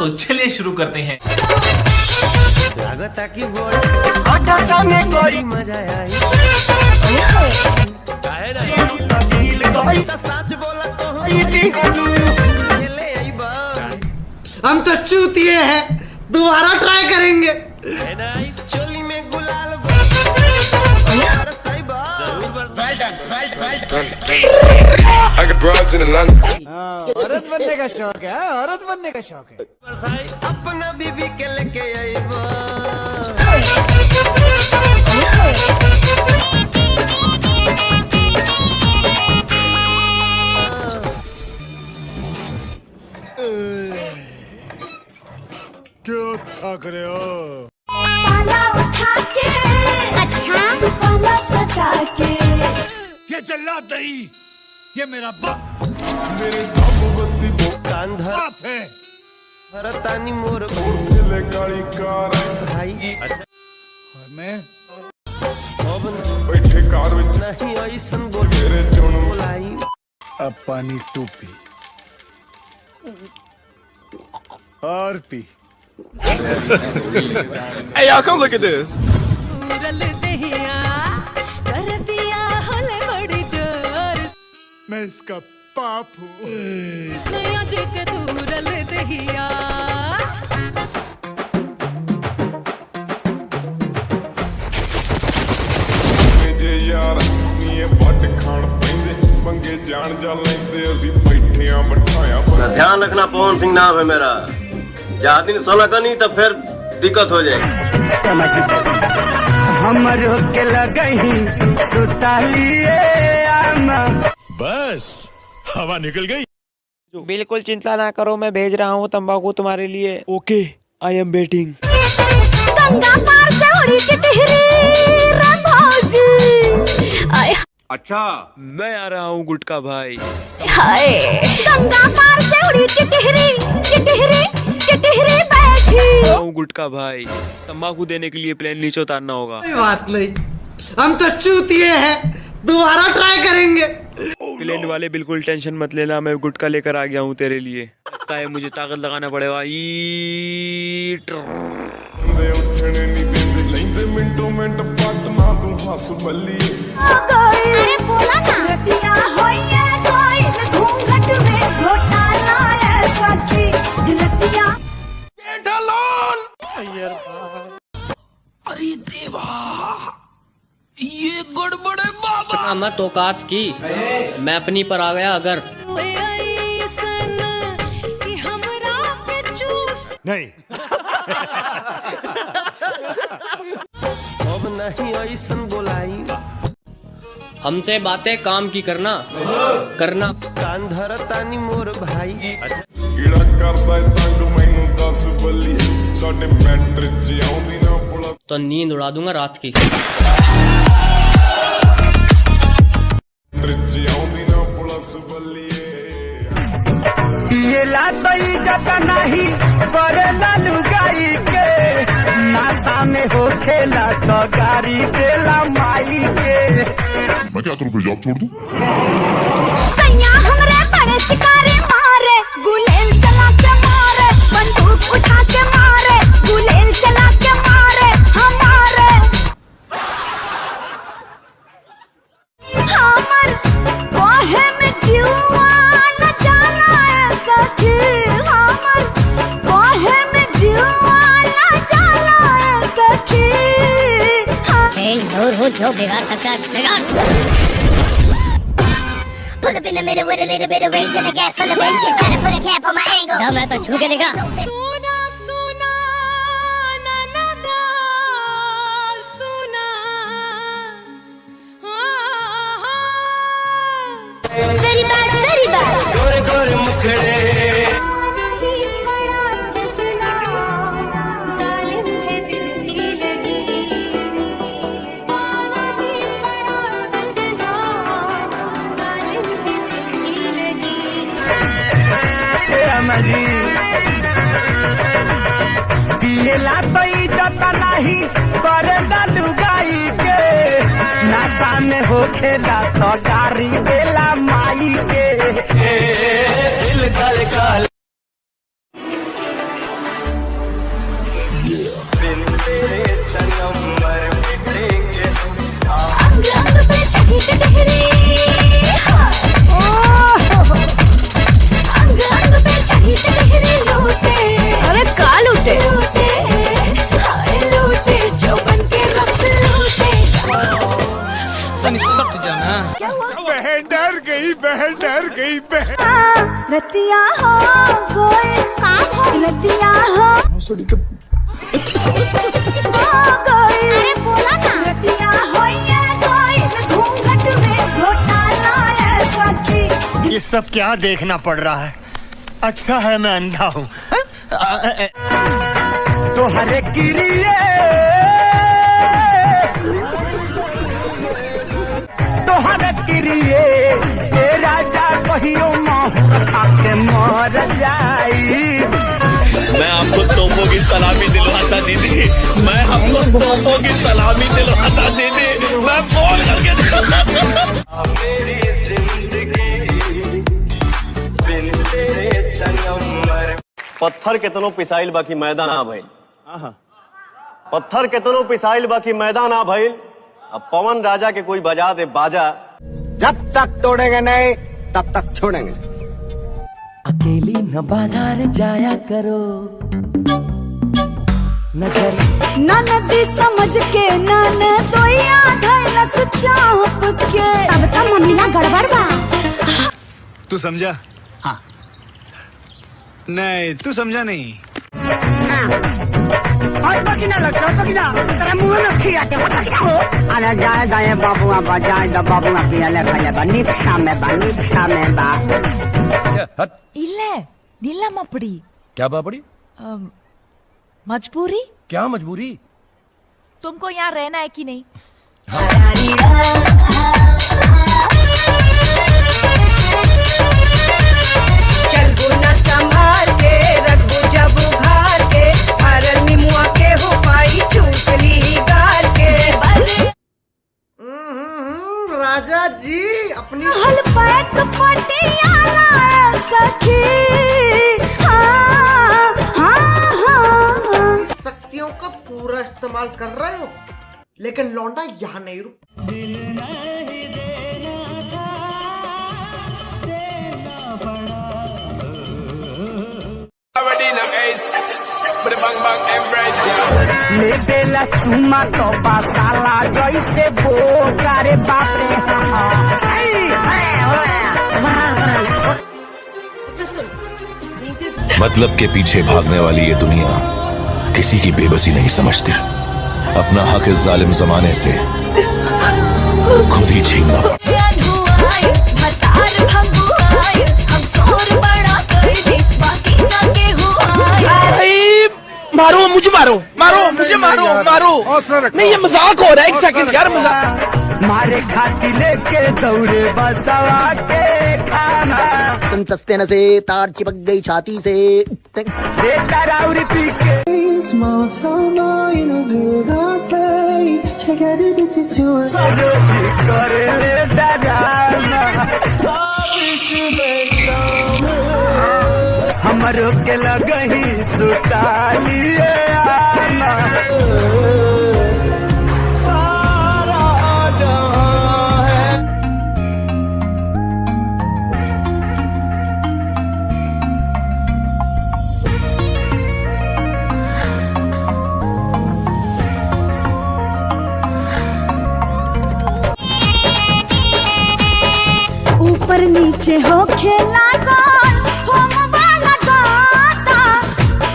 तो चलिए शुरू करते हैं। कोई मजा आई हम तो चूतिए हैं, दोबारा ट्राई करेंगे। चोली में गुलाल औरत बनने का शौक है, औरत बनने का शौक है। अपना बीबी के लेके आई क्यों थक रहे हो? पाला उठा के, अच्छा पाला सजा के। ये जल्लाद नहीं, ये मेरा बाप, मेरे बाबूवती कांधा बाप है। भरतानी मोर काली कार भाई अच्छा और मैं अब बैठे कार में नहीं ऐसन बोल तेरे चुन बुलाई अब पानी टूपी और P. Hey y'all, come look at this. मैं इसका पाप हूँ। जे यार नी वट खान पैंदे पंगे जान जा लेंदे असी बैठिया बिठाया ध्यान रखना, पवन सिंह नाम है मेरा। जहाँ दिन सोना का नहीं तो फिर दिक्कत हो जाएगी। हमरो के लगही सुतालिए आमा बस हवा निकल गई। बिल्कुल चिंता ना करो, मैं भेज रहा हूँ तंबाकू तुम्हारे लिए। Okay, I am waiting. Ganga पार से उड़ी के टिहरी रे भौजी। आय अच्छा, मैं आ रहा हूँ गुटका भाई। हाय, गंगा पार से उड़ी के टिहरी बैठी। हूँ गुटका भाई, तंबाकू देने के लिए प्लेन नीचे उतारना होगा। कोई बात नहीं, हम तो चूतिए हैं, दोबारा ट्राई करेंगे। प्लेन वाले बिल्कुल टेंशन मत लेना, मैं गुटका लेकर आ गया हूँ तेरे लिए। लगता है मुझे ताकत लगाना पड़ेगा। दे उठने नहीं देंदे लेंदे मिंटो मिंट पट ना तू हंस बल्ली। अरे बोला ना, रतिया होइए कोई घूंघट में घोटाला है सखी। रतिया अरे देवा, ये गड़बड़ है बाबा। मैं औकात की, मैं अपनी पर आ गया। अगर नहीं अब नहीं ऐसन बोलाई हमसे बातें काम की करना कान धरतानी मोर भाई अच्छा कीड़ा करदा है तंग मैनू 10 बल्ली साडे मैटर च आउंदी ना पुलिस तो नींद उड़ा दूंगा रात की। च आउंदी ना पुलिस बल्ली। ये लातई जत नहीं बड़े लालू गाई के नाता में हो खेला तो गाड़ी देला माई के। मैं क्या करूं, फिर जॉब छोड़ दूं? सैया हमरे बड़े शिकारी मारे, गुलेल चला के मारे, बंदूक उठा के मारे, गुलेल चला के मारे हमारे। हमर कोहे में जीवा न जाला है सखी। हमर कोहे में जीवा न जाला है सखी। दूर हो, जो बिगाड़ सकता है बिगाड़। Pull up in the middle with a little bit of rage and the gas full of engine. Gotta put a cap on my angle. No, मैं तो छू के दिखा। सुना सुना ननदा सुना। Very bad, very bad. गोरे गोरे मुखड़े पियला तो इज्जत नहीं बड़े दालू गाई के नाता में हो खेला तो गाड़ी देला माई के। दिल धड़कल बहन डर गई बहन। रतिया हो कोई काम हो रतिया हो अरे बोला ना रतिया हो ये कोई घूंघट में घोटाला है सखी। ये सब क्या देखना पड़ रहा है? अच्छा है मैं अंधा हूँ। तो हरे किरिए तो हरे किरिए ए राजा कहियो माहौर खा के मर जाई। मैं आपको तोपों की सलामी दिलवाता दीदी, मैं आपको तोपों की सलामी दिलवाता दीदी, मैं फोन करके मेरी जिंदगी बिन तेरे सनम। पत्थर केतनो पिसाइल बाकी मैदान ना भइल। पत्थर केतनो पिसाइल बाकी मैदान ना भइल। अब पवन राजा के कोई बजा दे बाजा। जब तक तोड़ेंगे नहीं तब तक छोड़ेंगे। अकेली न बाजार जाया करो, नजर नदी समझ के नन सोया धैलस चाप के। अब तो मम्मीला गड़बड़ बा। तू समझा? हाँ। नहीं तू समझा नहीं। पकीना लगता पकीना तेरा मुंह में खिया के पकीना हो। अरे जाए जाए बाबुआ बजाए द बाबुआ पिया ले खाया बा निक्षा में बा। इल्ले नीला मपड़ी। क्या बापड़ी? मजबूरी। क्या मजबूरी? तुमको यहाँ रहना है कि नहीं? चल गुना संभाल के रखबू जब उघार के हरल निमुआ के हो पाई चूसली गार के। राजा जी अपनी हल पैक पटियाला सखी। शक्तियों का पूरा इस्तेमाल कर रहे हो, लेकिन लौंडा यहाँ नहीं रुक। ले देला चुमा तो बासाला जैसे बोका रे बाप रे। मतलब के पीछे भागने वाली ये दुनिया किसी की बेबसी नहीं समझती। अपना हक इस जालिम जमाने से खुद ही छीनना। मारो मुझे, मारो मुझे, मारो नहीं ये मजाक हो रहा है। एक सेकंड यार, मजाक मारे खाती लेके दौड़े बसवा के खाना। तुम सस्ते न से तार चिपक गई छाती से। राउरी पी के करे ले हमरो के लगही सुतालिए आना। सारा जहां है। ऊपर नीचे हो खेला गोल हम वाला गाता।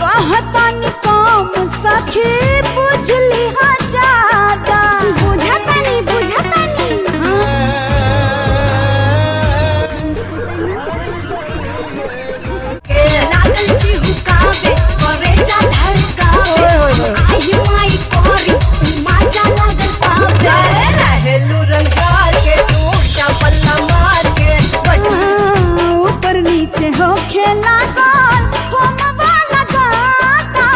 कहता नि काम सखी बुझली हा ज्यादा। बुझता नहीं लागल चिहुकावे करे जा धड़कावे। आई माई कोरी माचा लागल पावे। रहेलू रंगार के टूटा पल्ला मार के। ऊपर नीचे हो खेला गोल हम वाला गाता।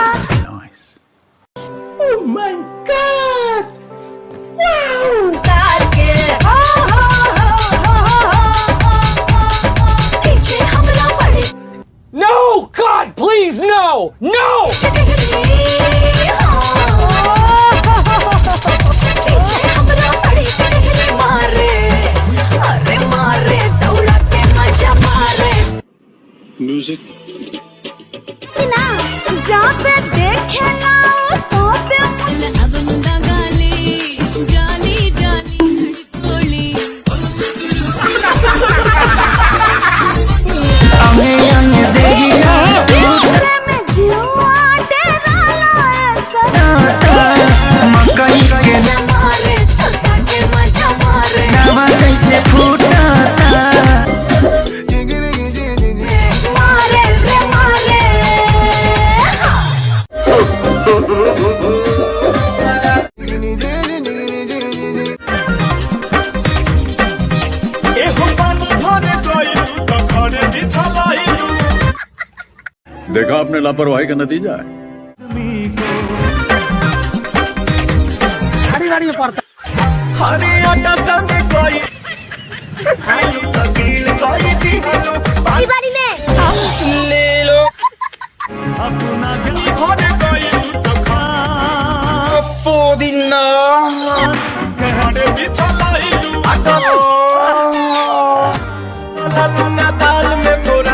Oh my God! Wow! तार के हो पीछे हमला पड़े। No, God, please, no. पीछे हमला पड़े मारे। अरे मारे दौड़ा के मजा मारे। म्यूजिक ना जब देखे ना तो पे अब नुदा गाली जाली जाली देखा आपने लापरवाही का नतीजा है। हरियाणा संग कोई तकील कोई दिलो बारी बारी में ले लो अपना दिल खोने कोई तो खा पुदीना घरे बिछा लाई लू ललना दाल में मोरा